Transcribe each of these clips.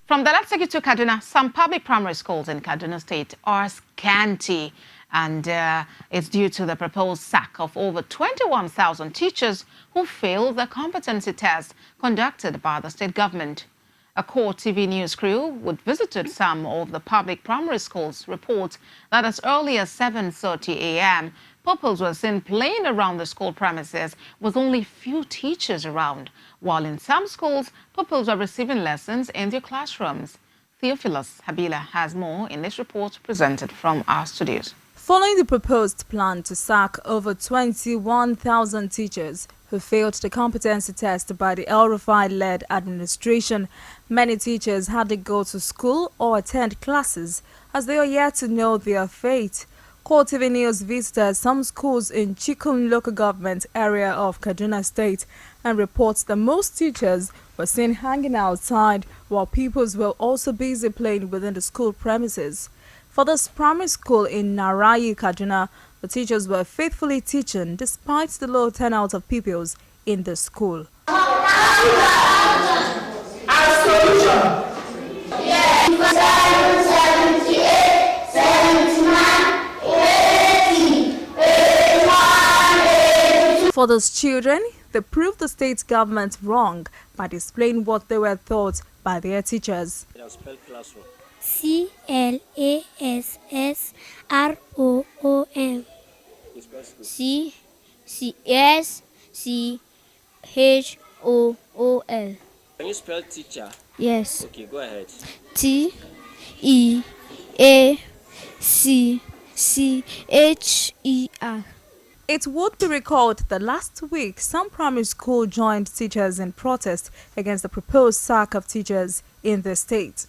From the let's take you to Kaduna. Some public primary schools in Kaduna State are scanty, and it's due to the proposed sack of over 21,000 teachers who failed the competency test conducted by the state government. A core TV news crew which visited some of the public primary schools report that as early as 7:30 a.m., pupils were seen playing around the school premises with only few teachers around, while in some schools, pupils are receiving lessons in their classrooms. Theophilus Habila has more in this report presented from our studios. Following the proposed plan to sack over 21,000 teachers who failed the competency test by the El-Rufai-led administration, many teachers hardly go to school or attend classes as they are yet to know their fate. Core TV News visited some schools in Chikun local government area of Kaduna State and reports that most teachers were seen hanging outside while pupils were also busy playing within the school premises. For this primary school in Narayi, Kaduna, the teachers were faithfully teaching despite the low turnout of pupils in the school. For those children, they proved the state government wrong by displaying what they were taught by their teachers. CLASSROOM. CCSCHOOL. Can you spell teacher? Yes. Okay, go ahead. TEACCHER. It would be recalled that last week some primary school joined teachers in protest against the proposed sack of teachers in the state.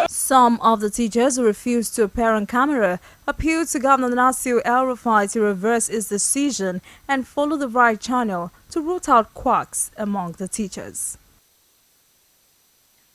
Some of the teachers who refused to appear on camera appealed to Governor Nasir El-Rufai to reverse his decision and follow the right channel to root out quacks among the teachers.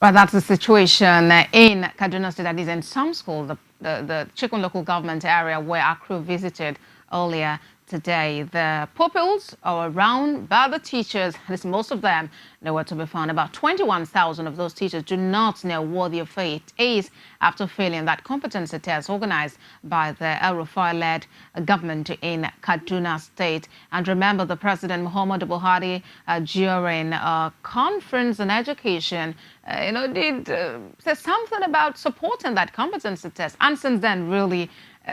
Well, that's the situation in Kaduna State, that is in some schools, the Chikun local government area where our crew visited earlier today. The pupils are around, but the teachers, at least most of them, nowhere to be found. About 21,000 of those teachers do not know what their fate is after failing that competency test organized by the El-Rufai-led government in Kaduna State. And remember, the President Muhammadu Buhari, during a conference on education, did say something about supporting that competency test. And since then, really,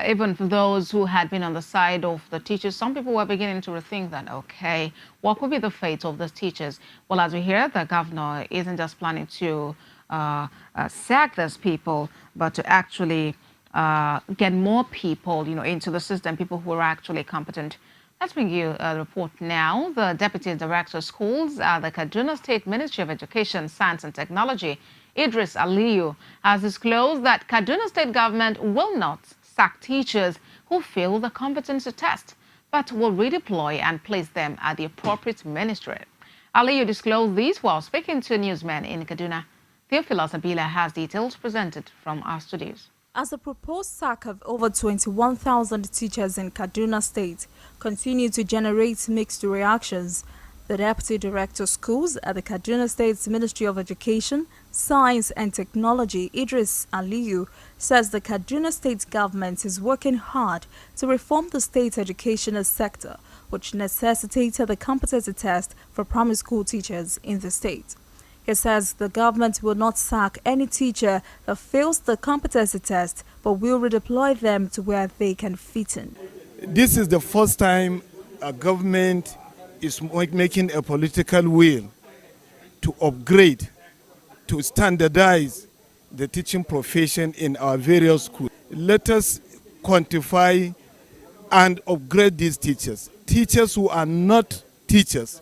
even for those who had been on the side of the teachers, some people were beginning to rethink that, okay, what could be the fate of the teachers? Well, as we hear, the governor isn't just planning to sack those people, but to actually get more people, into the system, people who are actually competent. Let's bring you a report now. The Deputy Director of Schools at the Kaduna State Ministry of Education, Science and Technology, Idris Aliyu, has disclosed that Kaduna State government will not sack teachers who fail the competency test, but will redeploy and place them at the appropriate ministry. Aliyu disclosed this while speaking to newsmen in Kaduna. Theophilus Habila has details presented from our studios. As the proposed sack of over 21,000 teachers in Kaduna State continue to generate mixed reactions, the Deputy Director of Schools at the Kaduna State's Ministry of Education, Science and Technology, Idris Aliyu, says the Kaduna State government is working hard to reform the state educational sector, which necessitated the competency test for primary school teachers in the state. He says the government will not sack any teacher that fails the competency test, but will redeploy them to where they can fit in. This is the first time a government is making a political will to upgrade, to standardize the teaching profession in our various schools. Let us quantify and upgrade these teachers. Teachers who are not teachers,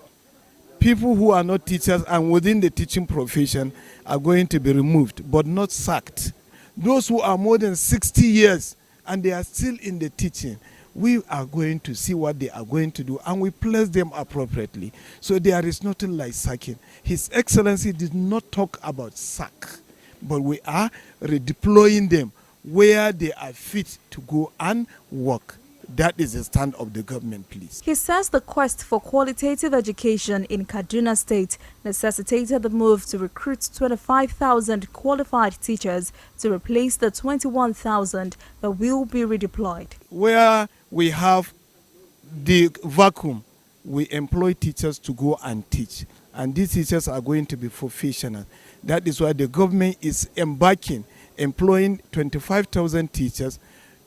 people who are not teachers and within the teaching profession are going to be removed, but not sacked. Those who are more than 60 years and they are still in the teaching, we are going to see what they are going to do and we place them appropriately. So there is nothing like sacking. His Excellency did not talk about sack, but we are redeploying them where they are fit to go and work. That is the stand of the government, please. He says the quest for qualitative education in Kaduna State necessitated the move to recruit 25,000 qualified teachers to replace the 21,000 that will be redeployed. Where we have the vacuum, we employ teachers to go and teach. And these teachers are going to be professional. That is why the government is employing 25,000 teachers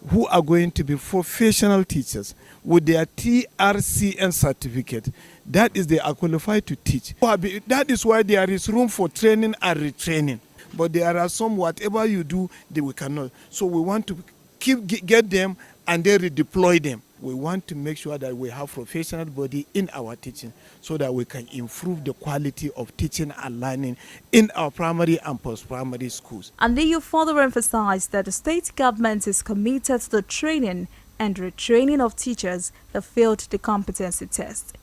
who are going to be professional teachers with their TRCN certificate. That is, they are qualified to teach. That is why there is room for training and retraining. But there are some, whatever you do, we cannot. So we want to get them and then redeploy them. We want to make sure that we have professional body in our teaching so that we can improve the quality of teaching and learning in our primary and post-primary schools. And then you further emphasize that the state government is committed to the training and retraining of teachers that failed the competency test.